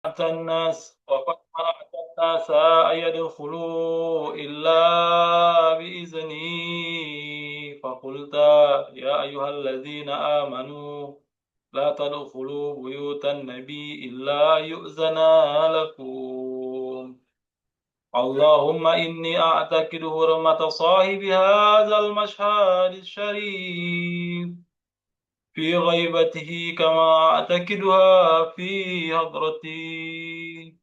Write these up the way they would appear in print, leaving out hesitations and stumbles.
أتى الناس وقد منعت الناس أن يدخلوا إلا بإذني فقلت يا أيها الذين آمنوا لا تدخلوا بيوت النبي إلا يؤذن لكم اللهم إني أعتقد حرمة صاحب هذا المشهد الشريف في غيبته كما أعتقدها في حضرتي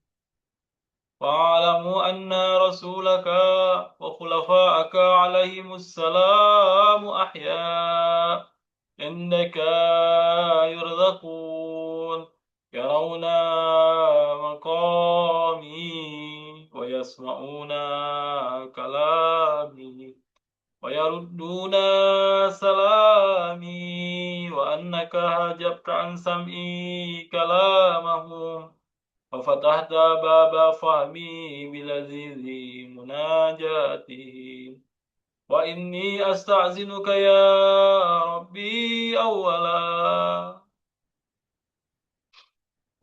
واعلموا أن رسولك وخلفاءك عليهم السلام أحياء عندك يرزقون يرون مقامي ويسمعون كلامي ويردون سلامي وأنك هجبت عن سمعي كلامهم وفتحت باب فهمي بلذيذ مناجاتي وإني أستأذنك يا ربي أولا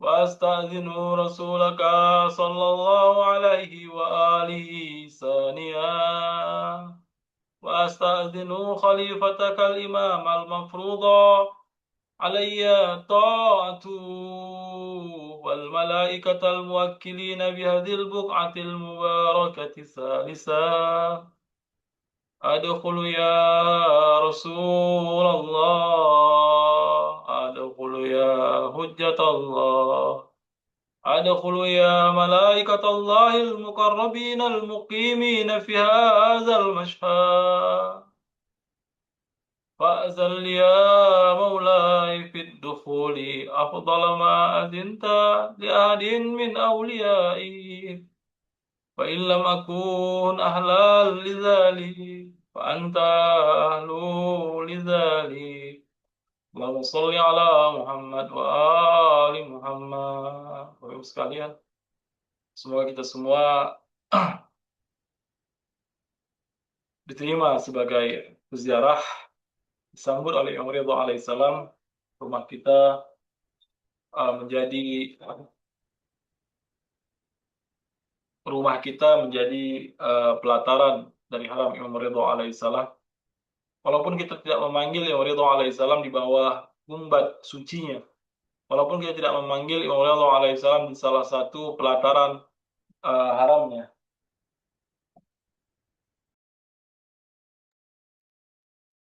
وأستأذن رسولك صلى الله عليه وآله ثانيا وأستأذن خليفتك الإمام المفروض علي طاعة والملائكة الموكلين بهذه البقعة المباركة ثالثا أدخل يا رسول الله أدخل يا حجة الله أدخل يا ملائكة الله المقربين المقيمين في هذا المشهد فأذن لي يا مولاي في الدخول أفضل ما أذنت لأحد من أوليائي وإن لم أكن أهلا لذلك فأنت أهل لذلك اللهم صل على Muhammad wa ali Muhammad. Bapak Ibu sekalian, semoga kita semua diterima sebagai peziarah disambut oleh Imam Ridho alaihissalam. Rumah kita menjadi pelataran dari haram Imam Ridho alaihissalam. Walaupun kita tidak memanggil Imam Ridho alaihissalam di bawah gumbat sucinya, walaupun kita tidak memanggil Imam Ridho alaihissalam di salah satu pelataran haramnya,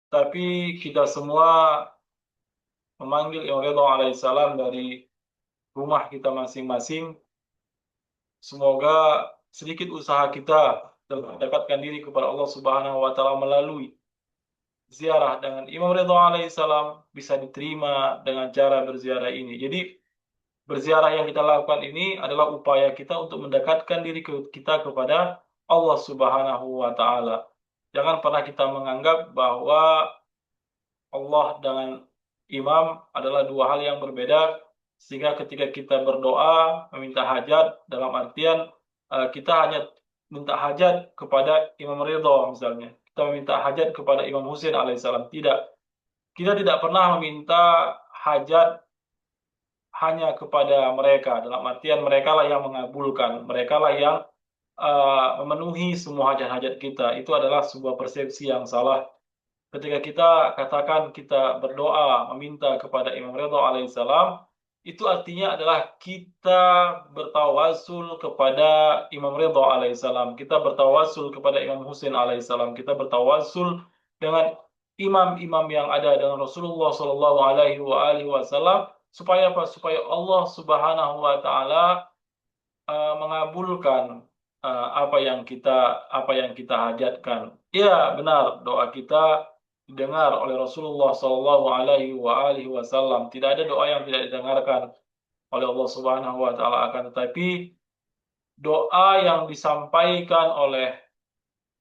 tapi kita semua memanggil Imam Ridho alaihissalam dari rumah kita masing-masing. Semoga sedikit usaha kita dalam mendekatkan diri kepada Allah Subhanahu wa taala melalui ziarah dengan Imam Ridho alaihissalam bisa diterima dengan cara berziarah ini. Jadi berziarah yang kita lakukan ini adalah upaya kita untuk mendekatkan diri kita kepada Allah Subhanahu wa taala. Jangan pernah kita menganggap bahwa Allah dengan imam adalah dua hal yang berbeda, sehingga ketika kita berdoa meminta hajat dalam artian kita hanya minta hajat kepada Imam Ridho misalnya, kita meminta hajat kepada Imam Husain alaihissalam. Tidak, kita tidak pernah meminta hajat hanya kepada mereka, dalam artian mereka lah yang mengabulkan, mereka lah yang memenuhi semua hajat-hajat kita. Itu adalah sebuah persepsi yang salah. Ketika kita katakan kita berdoa meminta kepada Imam Ridho alaihissalam, itu artinya adalah kita bertawasul kepada Imam Ridho alaihissalam, kita bertawasul kepada Imam Husain alaihissalam, kita bertawasul dengan imam-imam yang ada dengan Rasulullah Shallallahu Alaihi Wasallam, supaya apa? Supaya Allah Subhanahu Wa Taala mengabulkan apa yang kita hajatkan. Ya benar, doa kita didengar oleh Rasulullah Shallallahu Alaihi Wasallam. Tidak ada doa yang tidak didengarkan oleh Allah Subhanahu Wa Taala, akan tetapi doa yang disampaikan oleh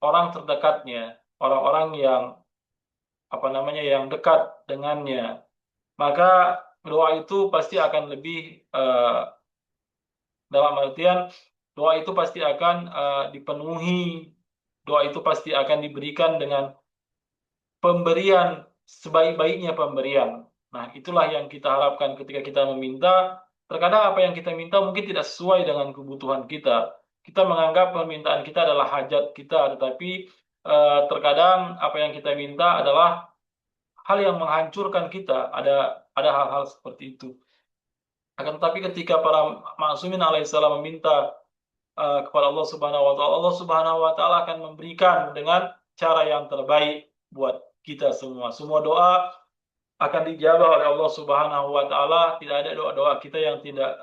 orang terdekatnya, orang-orang yang yang dekat dengannya, maka doa itu pasti akan lebih dalam artian doa itu pasti akan dipenuhi, doa itu pasti akan diberikan dengan pemberian sebaik-baiknya pemberian. Nah, itulah yang kita harapkan ketika kita meminta Terkadang apa yang kita minta mungkin tidak sesuai dengan kebutuhan kita. Kita menganggap permintaan kita adalah hajat kita, tetapi terkadang apa yang kita minta adalah hal yang menghancurkan kita. Ada hal-hal seperti itu. Akan tetapi ketika para maksumin alaihissalam meminta kepada Allah Subhanahu wa taala, Allah Subhanahu wa taala akan memberikan dengan cara yang terbaik buat kita semua. Semua doa akan dijabah oleh Allah Subhanahu wa taala. Tidak ada doa-doa kita yang tidak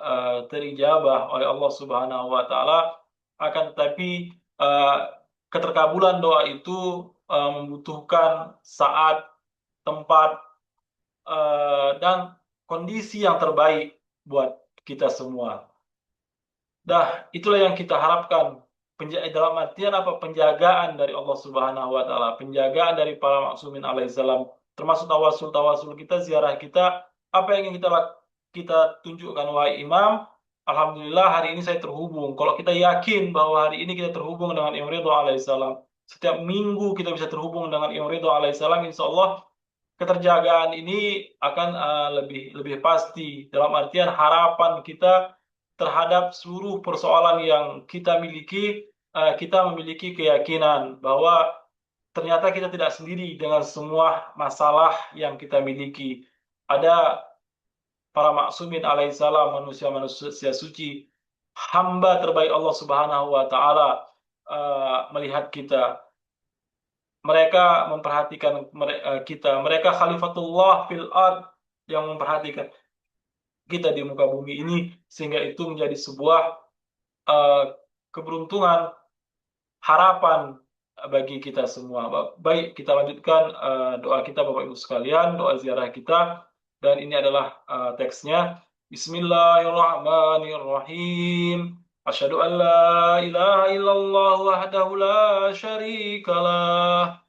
terijabah oleh Allah Subhanahu wa taala. Akan tetapi keterkabulan doa itu membutuhkan saat, tempat, dan kondisi yang terbaik buat kita semua. Dah, itulah yang kita harapkan. Dalam artian apa? Penjagaan dari Allah Subhanahu wa taala, penjagaan dari para maksumin alaihissalam, termasuk tawasul-tawasul kita, ziarah kita, apa yang ingin kita tunjukkan wahai imam. Alhamdulillah hari ini saya terhubung. Kalau kita yakin bahwa hari ini kita terhubung dengan Imam Ridho alaihissalam, setiap minggu kita bisa terhubung dengan Imam Ridho alaihissalam, insya Allah keterjagaan ini akan lebih lebih pasti, dalam artian harapan kita terhadap seluruh persoalan yang kita miliki. Kita memiliki keyakinan bahwa ternyata kita tidak sendiri dengan semua masalah yang kita miliki. Ada para maksumin alaihissalam, manusia-manusia suci, hamba terbaik Allah Subhanahu wa taala, melihat kita. Mereka memperhatikan kita. Mereka khalifatullah fil ard, yang memperhatikan kita di muka bumi ini, sehingga itu menjadi sebuah uh, keberuntungan, harapan bagi kita semua. Baik, kita lanjutkan doa kita Bapak Ibu sekalian, doa ziarah kita, dan ini adalah teksnya. Bismillahirrahmanirrahim. Asyhadu an la ilaha illallah wahdahu la syarikalah,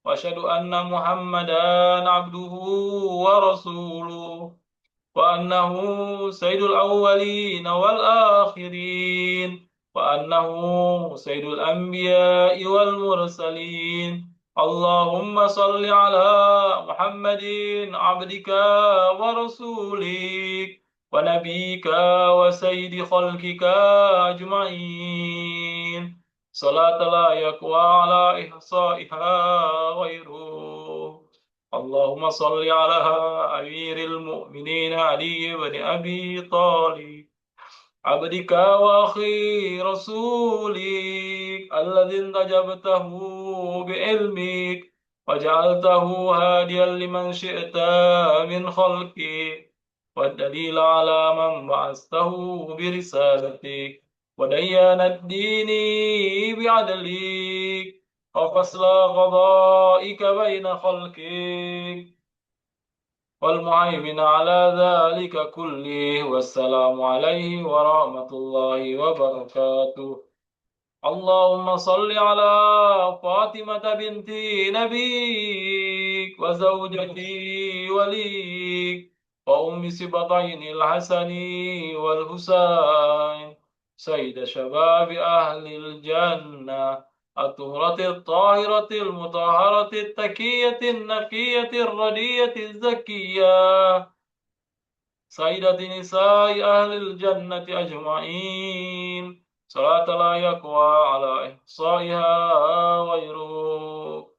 wa asyhadu anna Muhammadan abduhu wa rasuluh, وأنه سيد الأولين والآخرين، وأنه سيد الأنبياء والمرسلين. اللهم صل على محمد عبدك ورسولك ونبيك وسيد خلقك أجمعين، صلاة لا يقوى على إحصائها غيره. اللهم صل على أمير المؤمنين علي بن أبي طالب عبدك وأخي رسولك، الذي انتجبته بعلمك وجعلته هاديا لمن شئت من خلقك، والدليل على من بعثته برسالتك، وديان الدين بعدلك، وفصل قضائك بين خلقك، والمهيمن على ذلك كله، والسلام عليه ورحمة الله وبركاته. اللهم صل على فاطمة بنت نبيك وزوجة وليك وأم سبطين الحسن والحسين، سيد شباب أهل الجنة، الطهرة الطاهرة المطهرة التكية النقية الردية الزكية، سيدة نساء أهل الجنة أجمعين، صلاة لا يقوى على إحصائها غيره.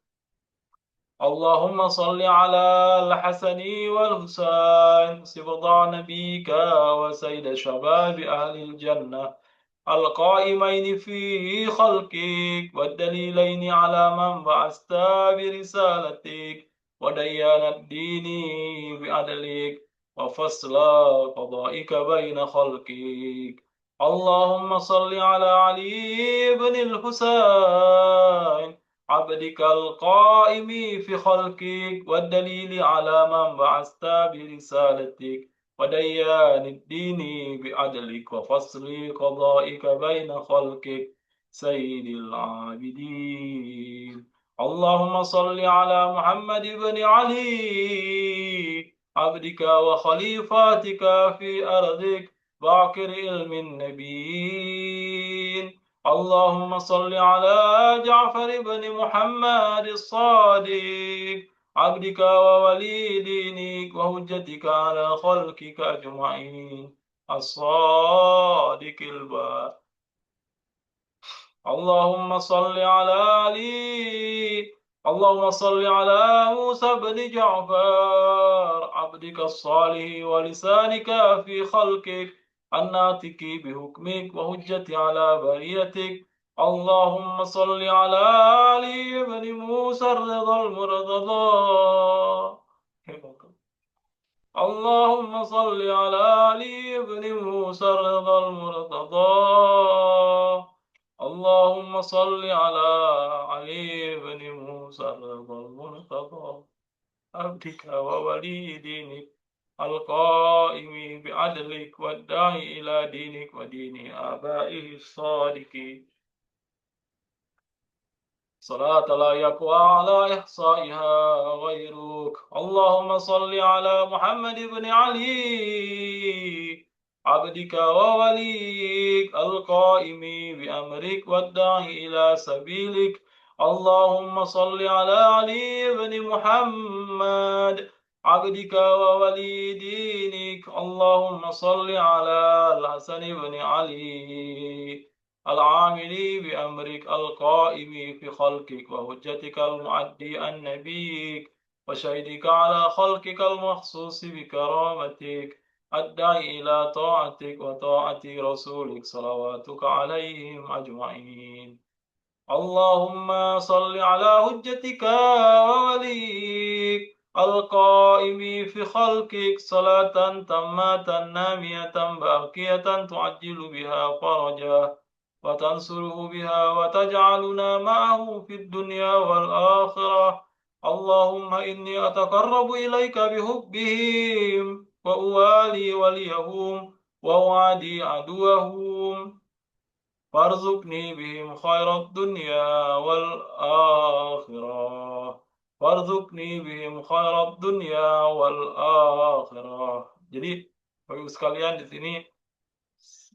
اللهم صل على الحسن والحسين، سبطا نبيك وسيد شباب أهل الجنة، القائمين في خلقك، والدليلين على من بعثت برسالتك، وديان الدين بعدلك، وفصل قضائك بين خلقك. اللهم صل على علي بن الحسين، عبدك القائم في خلقك، والدليل على من بعثت برسالتك، وديان الدين بعدلك، وفصل قضائك بين خلقك، سيد العابدين. اللهم صل على محمد بن علي، عبدك وخليفاتك في أرضك، باكر علم النبيين. اللهم صل على جعفر بن محمد الصادق، عبدك وولي دينك وهجتك على خلقك أجمعين. الصادق البار. اللهم صل على علي. اللهم صل على موسى بن جعفر عبدك الصالح ولسانك في خلقك الناطق بحكمك وهجة على بريتك. اللهم صل على علي بن موسى الرضا المرتضى. اللهم صل على علي بن موسى الرضا المرتضى. اللهم صل على علي بن موسى الرضا المرتضى عبدك وولي دينك القائم بعدلك والداعي إلى دينك ودين آبائه الصادقين صلاة لا يقوى على إحصائها غيرك. اللهم صل على محمد بن علي عبدك ووليك القائم بأمرك والداعي إلى سبيلك. اللهم صل على علي بن محمد عبدك وولي دينك. اللهم صل على الحسن بن علي العامل بأمرك القائم في خلقك وهجتك المعدي عن نبيك وشهدك على خلقك المخصوص بكرامتك الداعي إلى طاعتك وطاعة رسولك صلواتك عليهم أجمعين. اللهم صل على حجتك ووليك القائم في خلقك صلاة تامة نامية باقية تعجل بها فرجا وتنصره بها وتجعلنا معه في الدنيا والآخرة. اللهم إني أتقرب إليك بحبهم وأوالي وليهم وأعادي عدوهم وارزقني بهم خير الدنيا والآخرة. وارزقني بهم خير الدنيا والآخرة. Jadi, Bapak sekalian di sini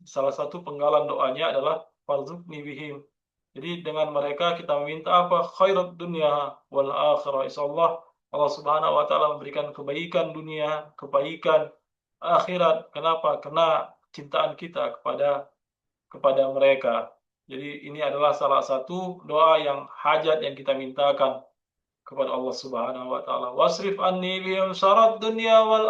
salah satu penggalan doanya adalah warzuqni bihim. Jadi dengan mereka kita meminta apa? Khairat dunia wal akhirah. Insyaallah Allah Subhanahu wa taala memberikan kebaikan dunia, kebaikan akhirat. Kenapa? Karena cintaan kita kepada mereka. Jadi ini adalah salah satu doa yang hajat yang kita mintakan kepada Allah Subhanahu wa taala. Wasrif anni bihim syarat dunya wal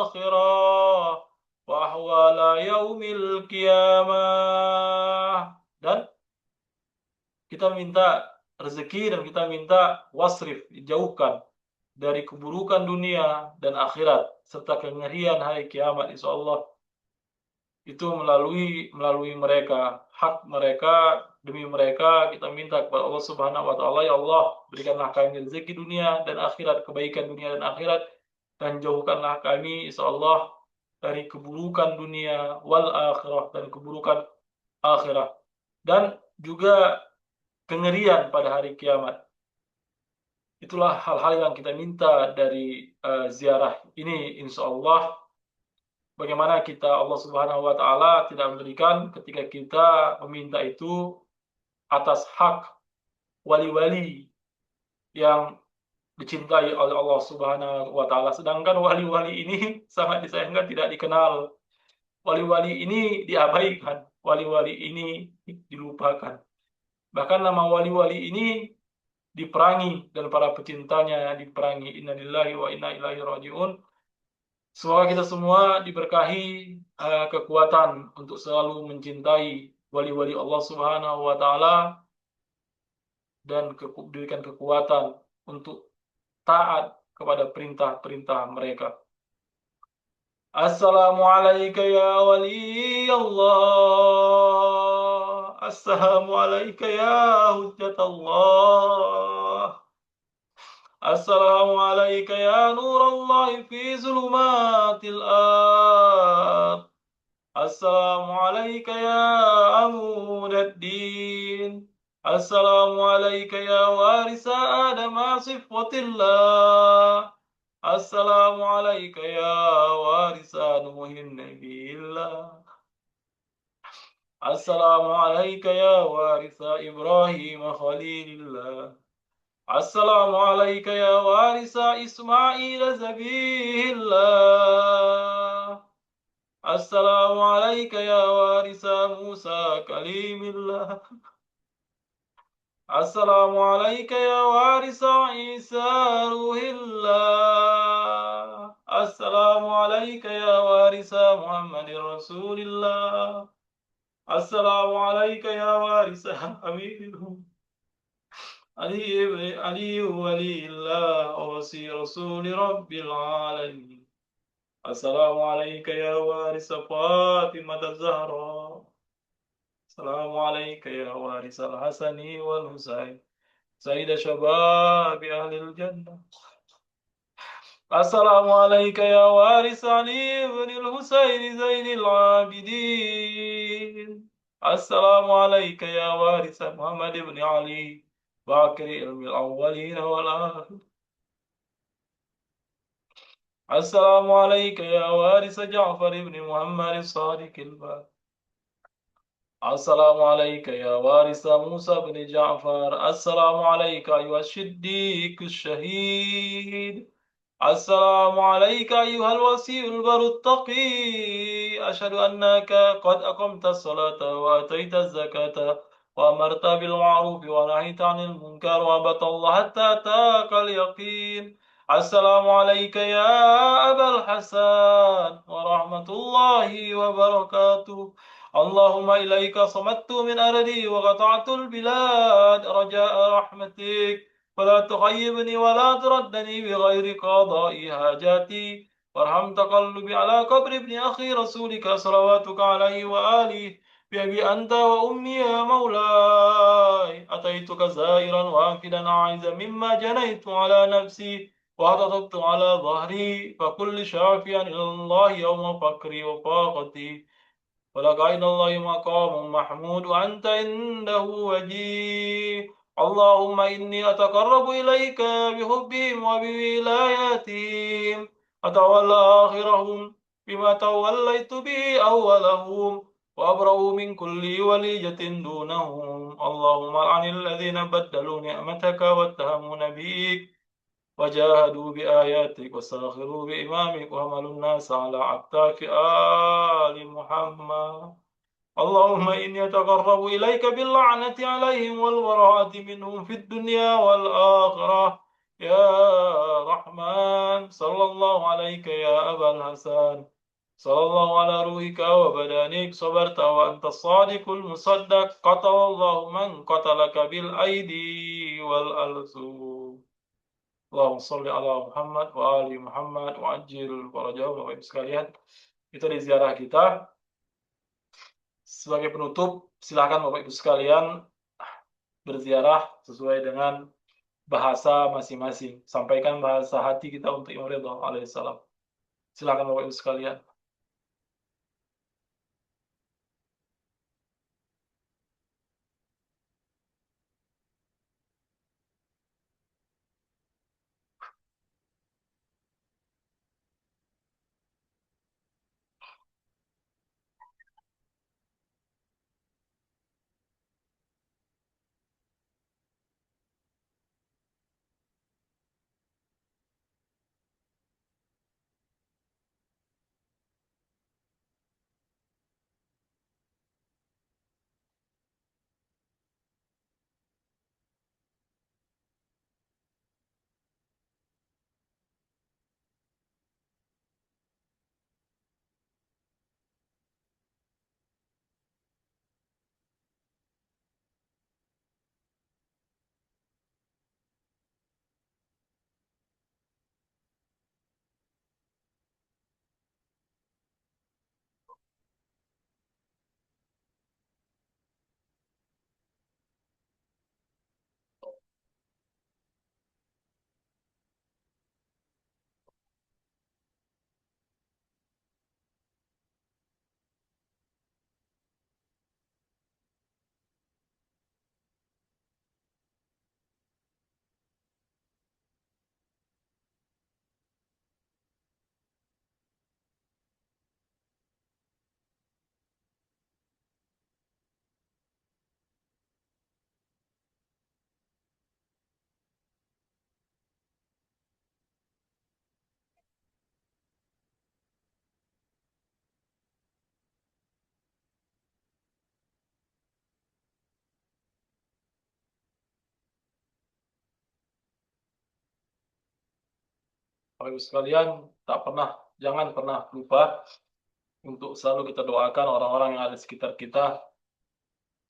akhirah wa ahwala yaumil qiyamah. Dan kita minta rezeki dan kita minta wasrif, dijauhkan dari keburukan dunia dan akhirat serta kengerian hari kiamat insyaallah. Itu melalui mereka, hak mereka, demi mereka kita minta kepada Allah Subhanahu wa taala, ya Allah, berikanlah kami rezeki dunia dan akhirat, kebaikan dunia dan akhirat, dan jauhkanlah kami insyaallah dari keburukan dunia wal akhirah dan keburukan akhirat dan juga kengerian pada hari kiamat. Itulah hal-hal yang kita minta dari ziarah ini insyaallah. Bagaimana kita Allah Subhanahu wa taala tidak memberikan ketika kita meminta itu atas hak wali-wali yang dicintai oleh Allah Subhanahu wa taala, sedangkan wali-wali ini sangat disayangkan, tidak dikenal. Wali-wali ini diabaikan, wali-wali ini dilupakan. Bahkan nama wali-wali ini diperangi dan para pecintanya diperangi. Innalillahi wa inna ilaihi rajiun. Semoga kita semua diberkahi kekuatan untuk selalu mencintai wali-wali Allah Subhanahu wa taala dan diberikan kekuatan untuk taat kepada perintah-perintah mereka. Assalamualaikum ya wali Allah. Assalamualaikum ya hujjat Allah. Assalamualaikum ya nur Allah fi zulumatil ard. Assalamualaikum ya amudaddin. Assalamualaikum ya warisa Adam sifatillah. Assalamualaikum ya warisa Nuhin nabiillah. Assalamualaikum ya warisa Ibrahim khalilillah. Assalamualaikum ya warisa Ismail zabiillah. السلام عليك يا وارث موسى كليم الله. السلام عليك يا وارث عيسى روح الله. السلام عليك يا وارث محمد رسول الله. السلام عليك يا وارث أمير علي ولي الله ووصي رسول رب العالمين. السلام عليك يا وارث فاطمة الزهراء. السلام عليك يا وارث الحسن والحسين سيد شباب أهل الجنة. السلام عليك يا وارث علي بن الحسين زين العابدين. السلام عليك يا وارث محمد بن علي باكر علم الأولين والآخرين. السلام عليك يا وارث جعفر بن محمد الصادق الباقر. السلام عليك يا وارث موسى بن جعفر. السلام عليك أيها الصديق الشهيد. السلام عليك أيها الوصي البر التقي. أشهد أنك قد أقمت الصلاة وأتيت الزكاة وأمرت بالمعروف ونهيت عن المنكر وعبدت الله حتى أتاك اليقين. السلام عليك يا أبا الحسن ورحمة الله وبركاته. اللهم إليك صمت من أرضي وقطعت البلاد رجاء رحمتك، فلا تخيبني ولا تردني بغير قضاء حاجاتي، وارحم تقلبي على قبر ابن أخي رسولك صلواتك عليه وآله. بأبي أنت وأمي يا مولاي أتيتك زائرا وافدا عائزا مما جنيت على نفسي واعتطفت على ظهري، فكل شافيا إلى الله يوم فقري وفاقتي، ولك عند الله مقام محمود وأنت عنده وجيه. اللهم إني أتقرب إليك بحبهم وبولاياتهم، أتولى آخرهم بما توليت به أولهم، وأبرأ من كل وليجة دونهم. اللهم لعن الذين بدلوا نعمتك واتهموا نبيك وجاهدوا بآياتك واستغفروا بإمامك وحملوا الناس على أكتاف آل محمد. اللهم إني أتقرب إليك باللعنة عليهم والبراءة منهم في الدنيا والآخرة. يا رحمن صلى الله عليك يا أبا الحسن. صلى الله على روحك وبدانك صبرت وأنت الصادق المصدق. قتل الله من قتلك بالأيدي والألسن. اللهم صل على Muhammad wa ali Muhammad wa ajil farajahum. Bapak Ibu sekalian, itu di ziarah kita. Sebagai penutup, silakan Bapak Ibu sekalian berziarah sesuai dengan bahasa masing-masing. Sampaikan bahasa hati kita untuk Imam Ridha alaihissalam. Silakan Bapak Ibu sekalian. Bapak Ibu sekalian, jangan pernah lupa untuk selalu kita doakan orang-orang yang ada di sekitar kita,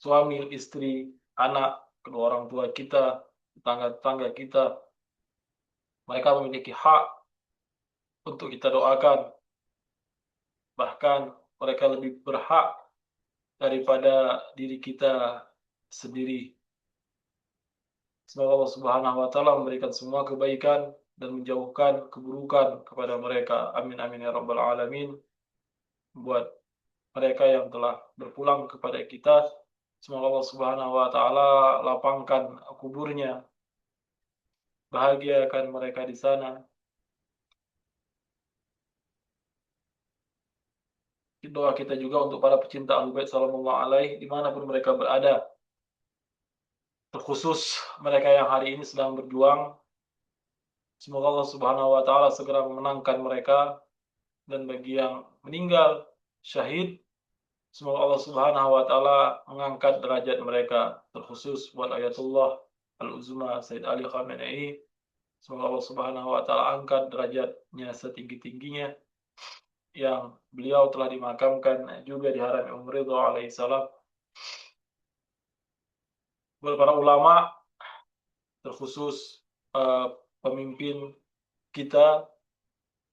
suami, istri, anak, kedua orang tua kita, tetangga-tetangga kita. Mereka memiliki hak untuk kita doakan, bahkan mereka lebih berhak daripada diri kita sendiri. Semoga Allah Subhanahu wa taala memberikan semua kebaikan dan menjauhkan keburukan kepada mereka. Amin amin ya rabbal alamin. Buat mereka yang telah berpulang kepada kita, semoga Allah Subhanahu wa taala lapangkan kuburnya, bahagiakan mereka di sana. Doa kita juga untuk para pecinta Ahlul Bait sallallahu alaihi dimanapun mereka berada, terkhusus mereka yang hari ini sedang berjuang. Semoga Allah Subhanahu wa taala segera memenangkan mereka, dan bagi yang meninggal syahid, semoga Allah Subhanahu wa taala mengangkat derajat mereka, terkhusus buat Ayatullah Al-Uzma Said Ali Khamenei. Semoga Allah Subhanahu wa taala angkat derajatnya setinggi-tingginya, yang beliau telah dimakamkan juga di Haram Imam Ridha alaihissalam. Buat para ulama, terkhusus pemimpin kita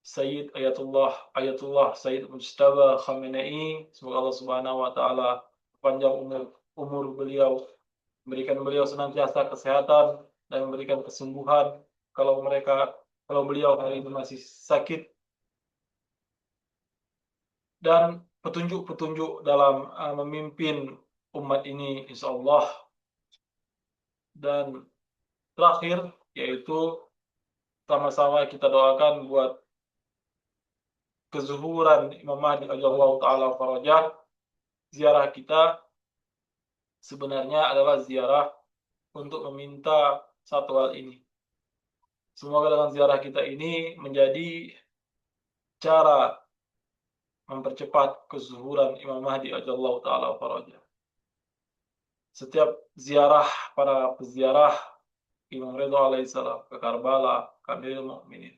Sayyid Ayatullah Sayyid Mujtaba Khamenei, semoga Allah Subhanahu wa taala panjang umur beliau, memberikan beliau senantiasa kesehatan dan memberikan kesembuhan kalau beliau hari ini masih sakit, dan petunjuk-petunjuk dalam memimpin umat ini insyaallah. Dan terakhir yaitu sama-sama kita doakan buat kezuhuran Imam Mahdi Ajallahu Ta'ala Farajah. Ziarah kita sebenarnya adalah ziarah untuk meminta satu hal ini. Semoga dengan ziarah kita ini menjadi cara mempercepat kezuhuran Imam Mahdi Ajallahu Ta'ala Farajah. Setiap ziarah para peziarah Imam Ridha alaihissalam ke Karbala, Amirul Mukminin,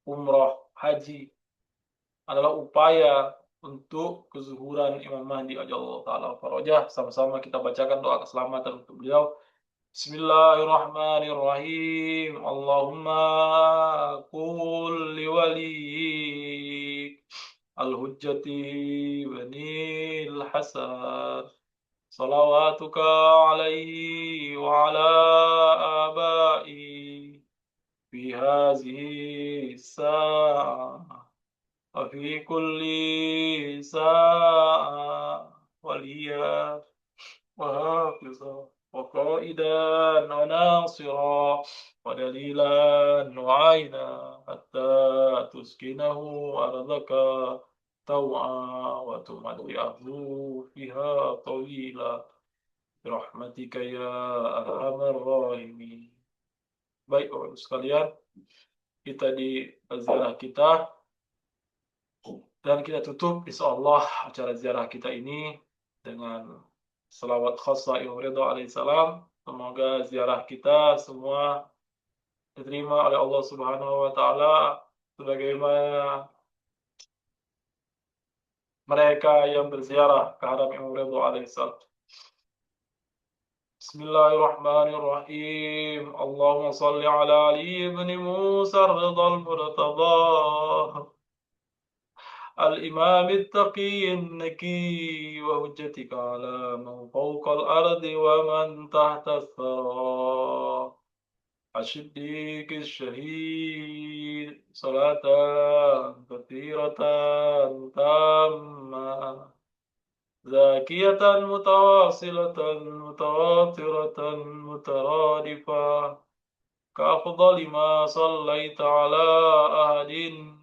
umrah, haji, adalah upaya untuk kezuhuran Imam Mahdi Ajallahu Ta'ala Farajah. Sama-sama kita bacakan doa keselamatan untuk beliau. Bismillahirrahmanirrahim. Allahumma qul liwali al-hujjati banil hasan salawatuka alaihi wa ala abai fi hazihi sa'ah وفي كل ساعة وليا وحافظا وقائدا وناصرا ودليلا وعينا حتى تسكنه أرضك طوعا وتمتعه فيها طويلا برحمتك يا أرحم الراحمين. Baik Bapak sekalian, kita di ziarah kita, dan kita tutup insyaallah acara ziarah kita ini dengan selawat khassa Imam Ridha alaihissalam. Semoga ziarah kita semua diterima oleh Allah Subhanahu wa taala sebagaimana mereka yang berziarah ke Haram Imam Ridha alaihissalam. Bismillahirrahmanirrahim. Allahumma salli ala Ali ibn Musa Ridha al-Murtada الإمام التقي النكي وهجتك على من فوق الأرض ومن تحت الثرى الصديق الشهيد صلاة كثيرة تامة زاكية متواصلة متواترة مترادفة كأفضل ما صليت على أحد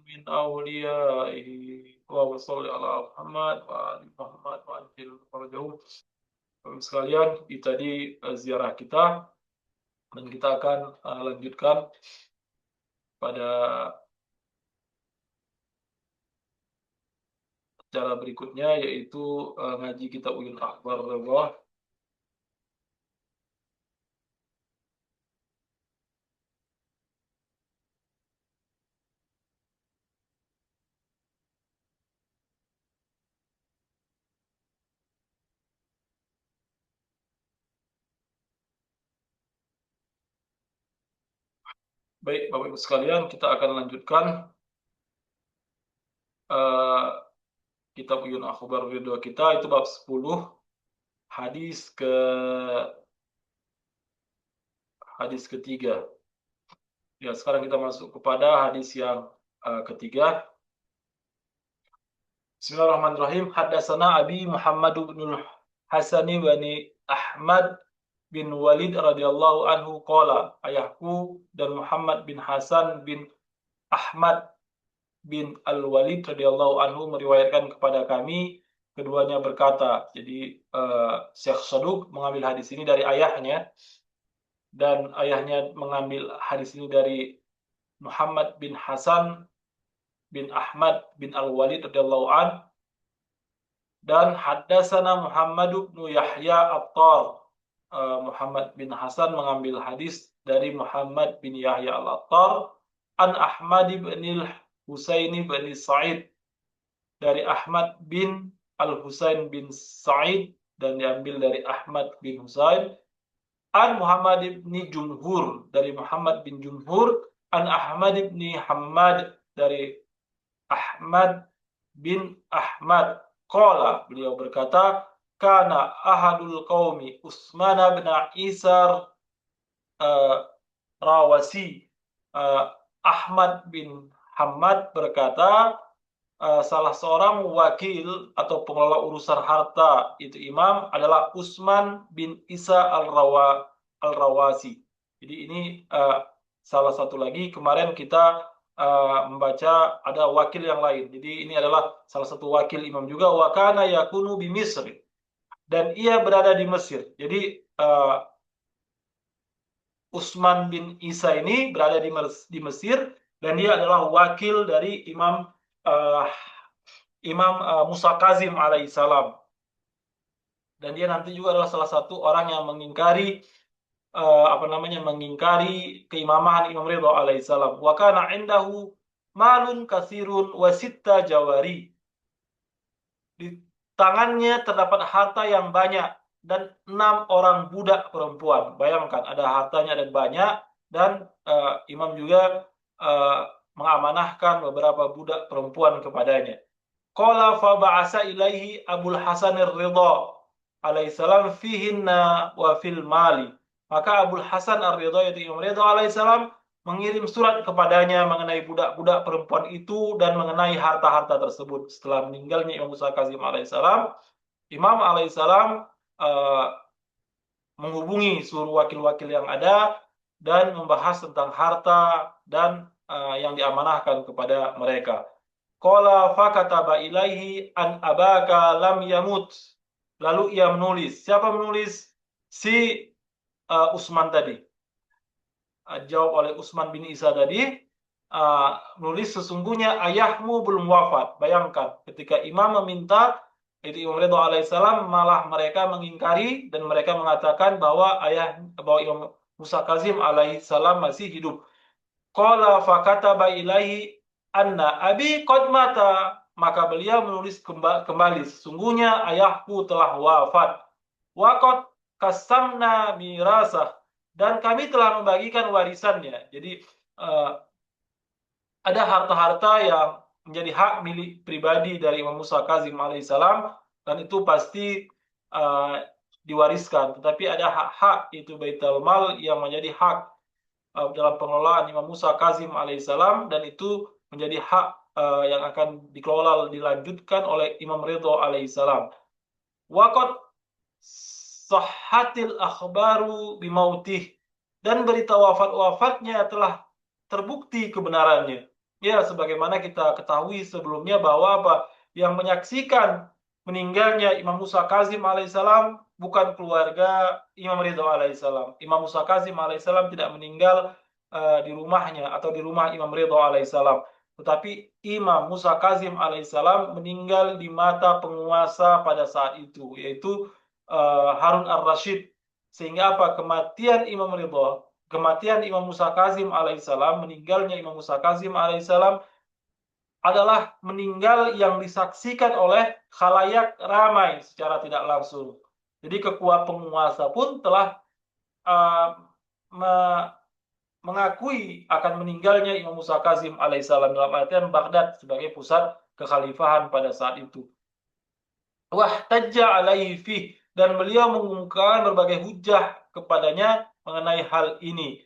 من أوليائه. Allahumma sholli ala Muhammad wa ali Muhammad wa ajil farajahum. Sekalian, itu tadi ziarah kita, dan kita akan lanjutkan pada acara berikutnya, yaitu ngaji kitab Ulul Akbar Allah. Baik, Bapak Ibu sekalian, kita akan lanjutkan uh, kitab Uyun Akhbar Ridho kita, itu bab 10, hadis ke hadis ketiga. Ya, sekarang kita masuk kepada hadis yang ketiga. Bismillahirrahmanirrahim. Haddatsana Abi Muhammad bin Hasani bani Ahmad bin Walid radhiyallahu anhu qala, ayahku dan Muhammad bin Hasan bin Ahmad bin Al-Walid radhiyallahu anhu meriwayatkan kepada kami, keduanya berkata. Jadi Syekh Saduq mengambil hadis ini dari ayahnya, dan ayahnya mengambil hadis ini dari Muhammad bin Hasan bin Ahmad bin Al-Walid radhiyallahu an. Dan haddatsana Muhammad bin Yahya At-Tar, Muhammad bin Hasan mengambil hadis dari Muhammad bin Yahya Al-Attar an Ahmad bin Husaini bin Sa'id, dari Ahmad bin Al-Husain bin Sa'id, dan diambil dari Ahmad bin Husain an Muhammad bin Jumhur, dari Muhammad bin Jumhur an Ahmad bin Hammad, dari Ahmad bin Ahmad qala, beliau berkata, kana ahadul qaumi Utsman bin Isar Rawasi. Ahmad bin Hammad berkata, salah seorang wakil atau pengelola urusan harta itu imam adalah Utsman bin Isa Al-Rawasi. Jadi ini salah satu lagi, kemarin kita membaca ada wakil yang lain. Jadi ini adalah salah satu wakil imam juga. Wa kana yakunu bi Misr, dan ia berada di Mesir. Jadi Utsman bin Isa ini berada di Mesir, dan dia adalah wakil dari Musa Kazim alaihissalam. Dan dia nanti juga adalah salah satu orang yang mengingkari keimaman Imam Ridha alaihissalam. Wa kana indahu malun katsirun wa sitta jawari. Di tangannya terdapat harta yang banyak dan 6 orang budak perempuan. Bayangkan, ada hartanya dan banyak, dan imam juga mengamanahkan beberapa budak perempuan kepadanya. Qala fa ba'asa ilaihi Abul Hasan Ar-Ridha alaihissalam fihinna wa fil mali. Maka Abul Hasan Ar-Ridha, yaitu Imam Ridha alaihissalam, mengirim surat kepadanya mengenai budak-budak perempuan itu dan mengenai harta-harta tersebut. Setelah meninggalnya Imam Musa Kazim alaihissalam, Imam alaihissalam menghubungi seluruh wakil-wakil yang ada dan membahas tentang harta dan yang diamanahkan kepada mereka. Qala fakataba ilaihi an abaka lam yamut. Lalu ia menulis. Siapa menulis? Si Utsman tadi. Jawab oleh Utsman bin Isa tadi, menulis, sesungguhnya ayahmu belum wafat. Bayangkan, ketika imam meminta, itu Imam Ridha alaihissalam, malah mereka mengingkari dan mereka mengatakan bahwa Imam Musa Kazim alaihissalam masih hidup. Qala fakataba ilaihi anna abi qad mata. Maka beliau menulis kembali, sesungguhnya ayahku telah wafat. Wa qad qasamna mirasah, dan kami telah membagikan warisannya. Jadi ada harta-harta yang menjadi hak milik pribadi dari Imam Musa Kazim alaihissalam, dan itu pasti diwariskan. Tetapi ada hak-hak, itu Baitul Mal, yang menjadi hak dalam pengelolaan Imam Musa Kazim alaihissalam, dan itu menjadi hak yang akan dikelola, dilanjutkan oleh Imam Ridha alaihissalam. Waqad sahhatil akhbaru bimautih, dan berita wafatnya telah terbukti kebenarannya. Ya, sebagaimana kita ketahui sebelumnya bahwa yang menyaksikan meninggalnya Imam Musa Kazim alaihissalam bukan keluarga Imam Ridha alaihissalam. Imam Musa Kazim alaihissalam tidak meninggal di rumahnya atau di rumah Imam Ridha alaihissalam, tetapi Imam Musa Kazim alaihissalam meninggal di mata penguasa pada saat itu, yaitu Harun ar-Rasyid. Sehingga kematian Imam Musa Kazim alaihissalam, meninggalnya Imam Musa Kazim alaihissalam, adalah meninggal yang disaksikan oleh khalayak ramai secara tidak langsung. Jadi kekuatan penguasa pun telah mengakui akan meninggalnya Imam Musa Kazim alaihissalam, dalam artian Baghdad sebagai pusat kekhalifahan pada saat itu. Wahtajja alaihi fih, dan beliau mengumumkan berbagai hujah kepadanya mengenai hal ini.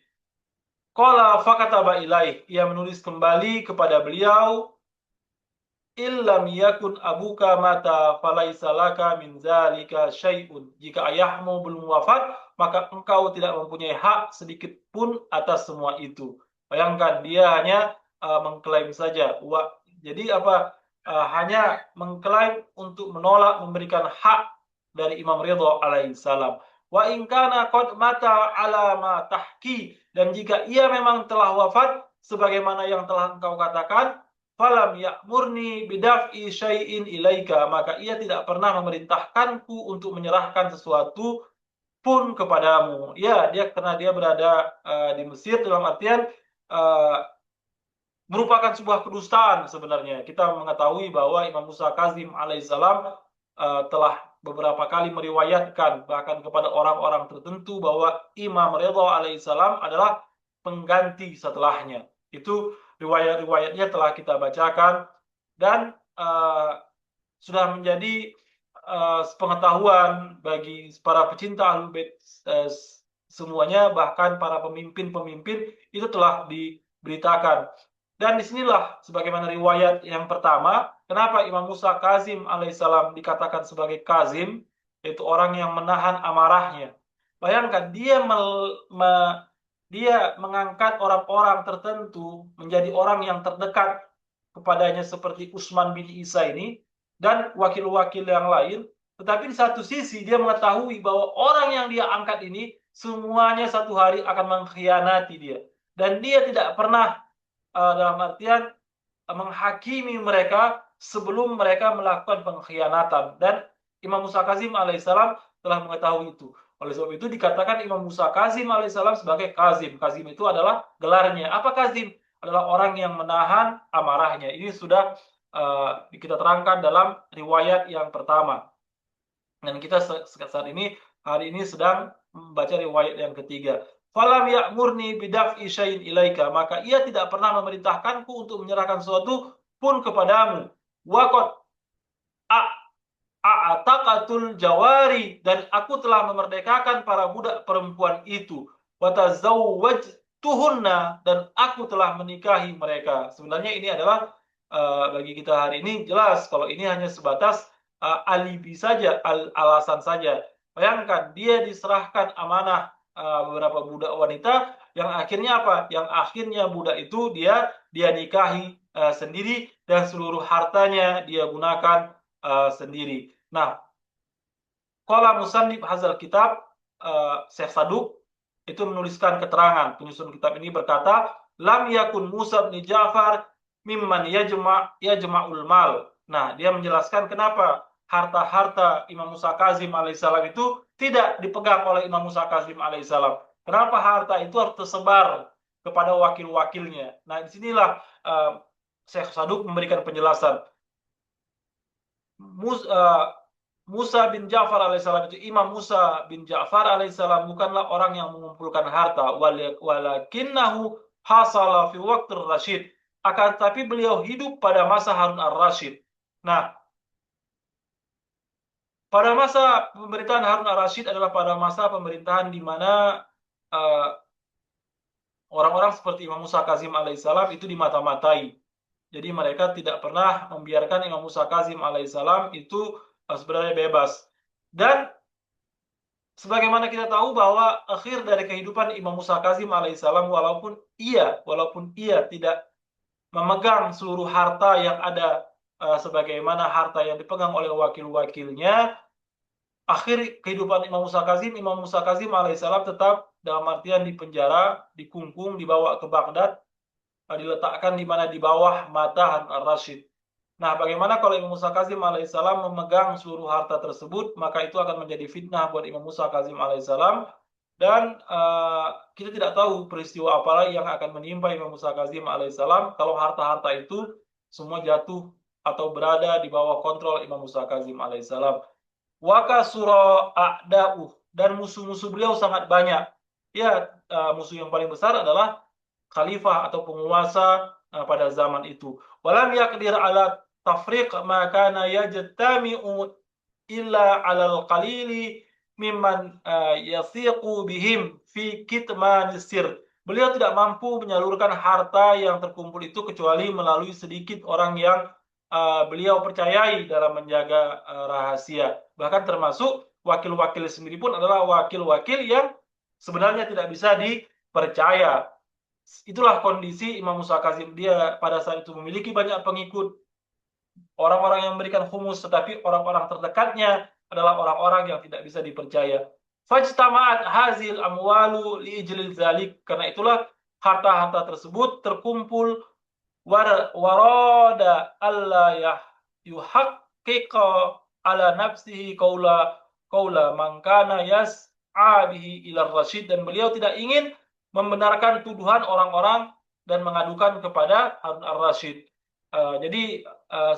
Qala fakataba ilaih, ia menulis kembali kepada beliau, illam yakun abuka mata falaisa laka min zalika syai'un. Jika ayahmu belum wafat, maka engkau tidak mempunyai hak sedikit pun atas semua itu. Bayangkan, dia hanya mengklaim saja. Jadi apa? Hanya mengklaim untuk menolak memberikan hak dari Imam Ridha alaihissalam. Wa in kana qad mata ala ma tahki, dan jika ia memang telah wafat sebagaimana yang telah engkau katakan, falam ya'murni bidaf'i syai'in ilaika, maka ia tidak pernah memerintahkanku untuk menyerahkan sesuatu pun kepadamu. Ya, karena dia berada di Mesir, dalam artian uh, merupakan sebuah kedustaan sebenarnya. Kita mengetahui bahwa Imam Musa Kazim alaihissalam telah beberapa kali meriwayatkan bahkan kepada orang-orang tertentu bahwa Imam Ridha alaihissalam adalah pengganti setelahnya. Itu riwayat-riwayatnya telah kita bacakan, dan sudah menjadi pengetahuan bagi para pecinta Ahlul Bait semuanya, bahkan para pemimpin-pemimpin itu telah diberitakan. Dan disinilah sebagaimana riwayat yang pertama, kenapa Imam Musa Kazim alaihissalam dikatakan sebagai Kazim, yaitu orang yang menahan amarahnya. Bayangkan, dia mengangkat orang-orang tertentu menjadi orang yang terdekat kepadanya seperti Utsman bin Isa ini dan wakil-wakil yang lain. Tetapi di satu sisi dia mengetahui bahwa orang yang dia angkat ini semuanya satu hari akan mengkhianati dia. Dan dia tidak pernah dalam artian menghakimi mereka sebelum mereka melakukan pengkhianatan. Dan Imam Musa Kazim alaihissalam telah mengetahui itu. Oleh sebab itu dikatakan Imam Musa Kazim alaihissalam sebagai Kazim. Kazim itu adalah gelarnya. Apa Kazim? Adalah orang yang menahan amarahnya. Ini sudah kita terangkan dalam riwayat yang pertama. Dan kita saat ini, hari ini sedang membaca riwayat yang ketiga. Falam ya'murni bidaf'i syai'in ilaika, maka ia tidak pernah memerintahkanku untuk menyerahkan sesuatu pun kepadamu. Waqad a'taqatul jawari, dan aku telah memerdekakan para budak perempuan itu. Wa tazawwajtuhunna, dan aku telah menikahi mereka. Sebenarnya ini adalah bagi kita hari ini jelas kalau ini hanya sebatas alibi saja, alasan saja. Bayangkan, dia diserahkan amanah beberapa budak wanita, yang akhirnya apa? Yang akhirnya budak itu dia nikahi sendiri, dan seluruh hartanya dia gunakan sendiri. Nah, qala musannif hazal kitab, Syekh Saduk itu menuliskan keterangan penyusun kitab ini, berkata, lam yakun Musa bin Ja'far mimman yajma'ul mal. Nah, dia menjelaskan kenapa harta-harta Imam Musa Kazim alaihissalam itu tidak dipegang oleh Imam Musa Kazim alaihissalam. Kenapa harta itu harus tersebar kepada wakil-wakilnya? Nah, disinilah Syekh Saduk memberikan penjelasan. Musa bin Ja'far alaihissalam itu, Imam Musa bin Ja'far alaihissalam bukanlah orang yang mengumpulkan harta, walakinnahu hasala fi waqtir rasyid, akan tapi beliau hidup pada masa Harun ar-Rasyid. Nah, pada masa pemerintahan Harun ar-Rasyid adalah pada masa pemerintahan di mana orang-orang seperti Imam Musa Kazim alaihissalam itu dimata-matai. Jadi mereka tidak pernah membiarkan Imam Musa Kazim alaihissalam itu sebenarnya bebas. Dan sebagaimana kita tahu bahwa akhir dari kehidupan Imam Musa Kazim alaihissalam, walaupun ia tidak memegang seluruh harta yang ada sebagaimana harta yang dipegang oleh wakil-wakilnya, akhir kehidupan Imam Musa Kazim alaihissalam tetap dalam artian di penjara, dikungkung, dibawa ke Baghdad, diletakkan di mana, di bawah mata Harun ar-Rasyid. Nah, bagaimana kalau Imam Musa Kazim alaihissalam memegang seluruh harta tersebut? Maka itu akan menjadi fitnah buat Imam Musa Kazim alaihissalam, dan kita tidak tahu peristiwa apa yang akan menimpa Imam Musa Kazim alaihissalam kalau harta-harta itu semua jatuh atau berada di bawah kontrol Imam Musa Kazim alaihissalam. Waka surah a'da'uh, dan musuh-musuh beliau sangat banyak. ya musuh yang paling besar adalah khalifah atau penguasa pada zaman itu. Walam yaqdir ala tafriq ma kana yajtami'u illa 'alal qalili mimman yathiqu bihim fi kitmanis sir. Beliau tidak mampu menyalurkan harta yang terkumpul itu kecuali melalui sedikit orang yang beliau percayai dalam menjaga rahasia. Bahkan termasuk wakil-wakil sendiri pun adalah wakil-wakil yang sebenarnya tidak bisa dipercaya. Itulah kondisi Imam Musa Kazim. Dia pada saat itu memiliki banyak pengikut, orang-orang yang memberikan humus, tetapi orang-orang terdekatnya adalah orang-orang yang tidak bisa dipercaya. Fajtama'at hazil amwalu liijlil zalik. Karena itulah harta-harta tersebut terkumpul warada alla yuhaqqiqa ala nafsihi qaula man kana yas'a bihi ila rasyid, dan beliau tidak ingin membenarkan tuduhan orang-orang dan mengadukan kepada Harun ar-Rasyid. Jadi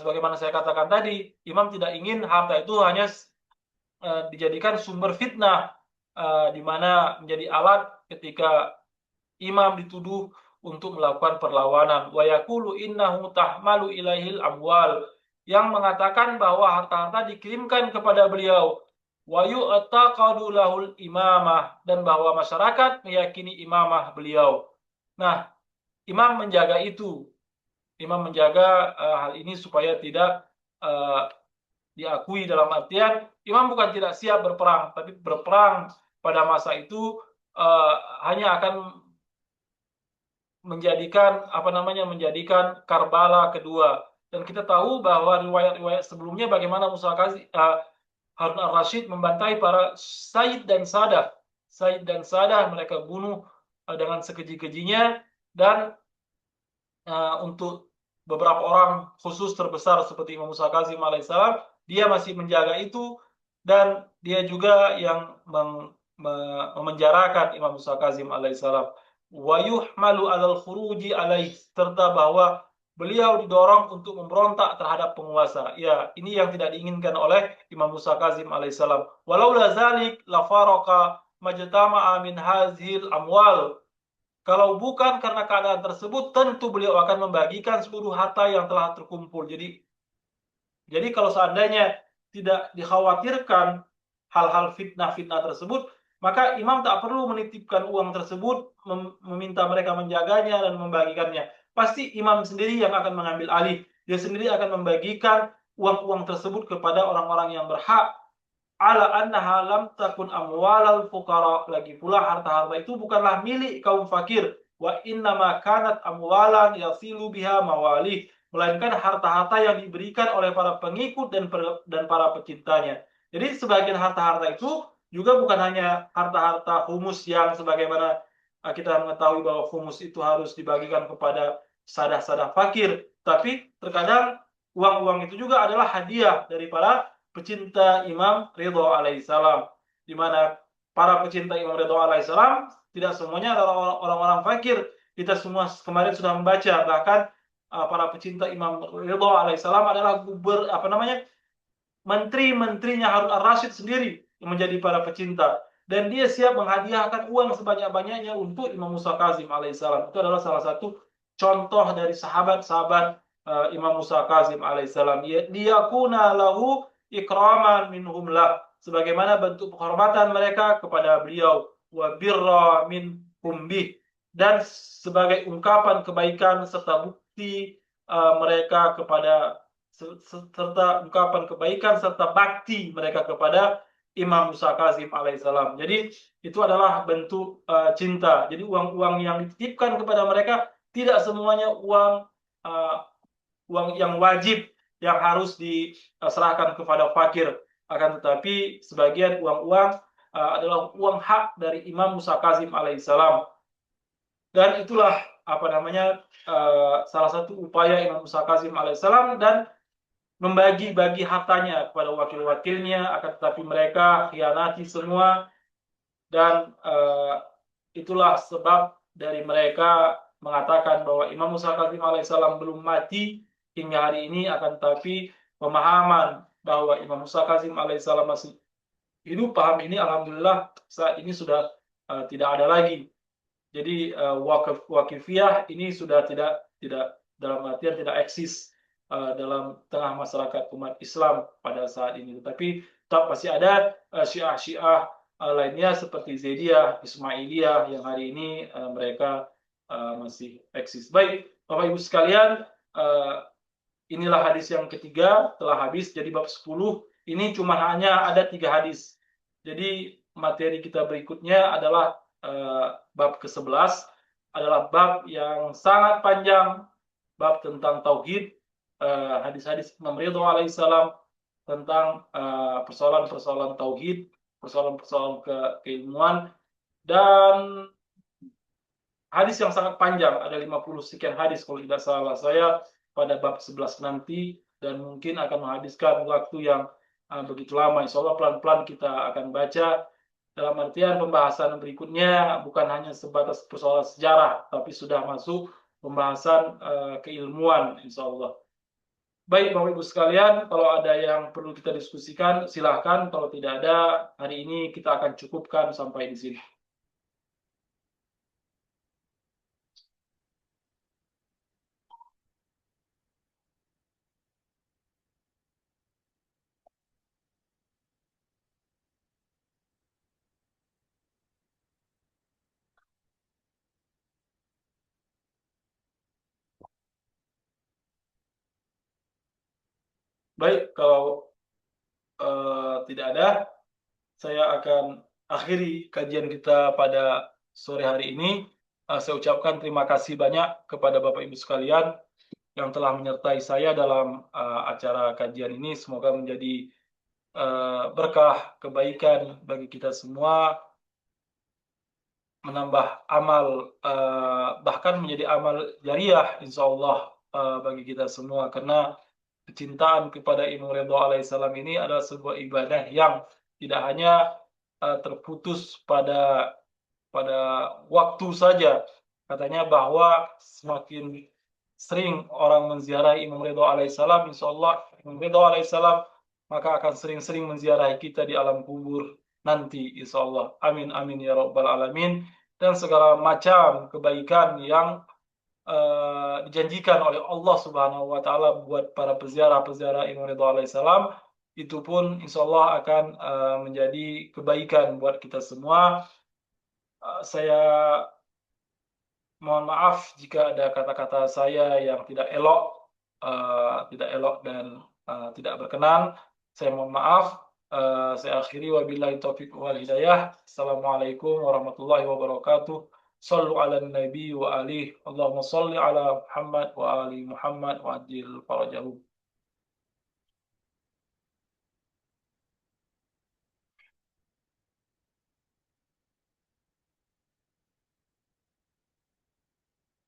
sebagaimana saya katakan tadi, Imam tidak ingin harta itu hanya dijadikan sumber fitnah, di mana menjadi alat ketika Imam dituduh untuk melakukan perlawanan. Wa yaqulu innahu tahmalu ilaihil amwal, yang mengatakan bahwa harta-harta dikirimkan kepada beliau. Wa yu'taqadu lahul imamah, dan bahwa masyarakat meyakini imamah beliau. Nah, Imam menjaga itu. Imam menjaga hal ini supaya tidak diakui, dalam artian Imam bukan tidak siap berperang, tapi berperang pada masa itu hanya akan menjadikan Karbala kedua. Dan kita tahu bahwa riwayat-riwayat sebelumnya bagaimana Harun ar-Rasyid membantai para Said dan Sadah. Said dan Sadah mereka bunuh dengan sekeji-kejinya, dan untuk beberapa orang khusus terbesar seperti Imam Musa Kazim alaihissalam, dia masih menjaga itu, dan dia juga yang memenjarakan Imam Musa Kazim alaihissalam. Wa yuhmalu alal khuruji alaih, serta bahwa beliau didorong untuk memberontak terhadap penguasa. Ya, ini yang tidak diinginkan oleh Imam Musa Kazim alaihissalam. Walau la zalik la faraka majtama'a min hazil amwal. Kalau bukan karena keadaan tersebut, tentu beliau akan membagikan seluruh harta yang telah terkumpul. Jadi kalau seandainya tidak dikhawatirkan hal-hal fitnah-fitnah tersebut, maka imam tak perlu menitipkan uang tersebut, meminta mereka menjaganya dan membagikannya. Pasti imam sendiri yang akan mengambil alih. Dia sendiri akan membagikan uang-uang tersebut kepada orang-orang yang berhak. Ala annaha lam takun amwalal fuqara. Lagi pula harta-harta itu bukanlah milik kaum fakir. Wa innama kanat amwalan yasilu biha mawalih, melainkan harta-harta yang diberikan oleh para pengikut dan para pecintanya. Jadi sebagian harta-harta itu juga bukan hanya harta-harta humus yang sebagaimana kita mengetahui bahwa humus itu harus dibagikan kepada sadah-sadah fakir, tapi terkadang uang-uang itu juga adalah hadiah dari para pecinta Imam Ridho alaihissalam, di mana para pecinta Imam Ridho alaihissalam tidak semuanya adalah orang-orang fakir. Kita semua kemarin sudah membaca, bahkan para pecinta Imam Ridho alaihissalam adalah menteri-menterinya Harun ar-Rasyid sendiri yang menjadi para pecinta, dan dia siap menghadiahkan uang sebanyak-banyaknya untuk Imam Musa Kazim alaihissalam. Itu adalah salah satu contoh dari sahabat-sahabat Imam Musa Kazim alaihissalam. Dia kuna lahu ikraman minhum lah, sebagaimana bentuk penghormatan mereka kepada beliau, wa birra min bih, dan sebagai ungkapan kebaikan serta bukti mereka kepada serta ungkapan kebaikan serta bakti mereka kepada Imam Musa Kazim alaihissalam. Jadi itu adalah bentuk cinta. Jadi uang-uang yang dititipkan kepada mereka tidak semuanya uang yang wajib yang harus diserahkan kepada fakir, akan tetapi sebagian uang-uang adalah uang hak dari Imam Musa Kazim alaihissalam. Dan itulah salah satu upaya Imam Musa Kazim alaihissalam, dan membagi-bagi hartanya kepada wakil-wakilnya, akan tetapi mereka khianati semua, dan itulah sebab dari mereka mengatakan bahwa Imam Musa Kazim alaihissalam belum mati hingga hari ini, akan tetapi pemahaman bahwa Imam Musa Kazim alaihissalam masih hidup, paham ini alhamdulillah saat ini sudah tidak ada lagi. Jadi wakifiyah ini sudah tidak dalam artian tidak eksis dalam tengah masyarakat umat Islam pada saat ini. Tetapi tetap masih ada syiah-syiah lainnya seperti Zaidiyah, Ismailiyah yang hari ini mereka masih eksis. Baik, Bapak Ibu sekalian, inilah hadis yang ketiga telah habis. Jadi bab 10 ini cuma hanya ada 3 hadis. Jadi materi kita berikutnya adalah bab ke-11, adalah bab yang sangat panjang, bab tentang tauhid, hadis-hadis Imam Ridho alaihissalam tentang persoalan-persoalan tauhid, persoalan-persoalan keilmuan, dan hadis yang sangat panjang, ada 50 sekian hadis kalau tidak salah saya pada bab 11 nanti, dan mungkin akan menghabiskan waktu yang begitu lama. Insya Allah pelan-pelan kita akan baca, dalam artian pembahasan berikutnya bukan hanya sebatas persoalan sejarah, tapi sudah masuk pembahasan keilmuan, insya Allah. Baik, Bapak Ibu sekalian, kalau ada yang perlu kita diskusikan, silahkan. Kalau tidak ada, hari ini kita akan cukupkan sampai di sini. Baik, kalau tidak ada, saya akan akhiri kajian kita pada sore hari ini. Saya ucapkan terima kasih banyak kepada Bapak Ibu sekalian yang telah menyertai saya dalam acara kajian ini. Semoga menjadi berkah kebaikan bagi kita semua, menambah amal, bahkan menjadi amal jariah insya Allah bagi kita semua, karena kecintaan kepada Imam Ridho alaihissalam ini adalah sebuah ibadah yang tidak hanya terputus pada waktu saja. Katanya bahwa semakin sering orang menziarahi Imam Ridho alaihissalam, insya Allah Imam Ridho alaihissalam maka akan sering-sering menziarahi kita di alam kubur nanti, insya Allah. Amin amin ya rabbal alamin. Dan segala macam kebaikan yang dijanjikan oleh Allah Subhanahu wa taala buat para peziarah-peziarah Imam Ridho alaihissalam, itu pun insya Allah akan menjadi kebaikan buat kita semua. Saya mohon maaf jika ada kata-kata saya yang tidak elok dan tidak berkenan. Saya mohon maaf. Saya akhiri wabillahi taufiq wal hidayah. Assalamualaikum warahmatullahi wabarakatuh. Sallu ala nabi wa alihi. Allahumma salli ala Muhammad wa ali Muhammad wa ajil farajahu.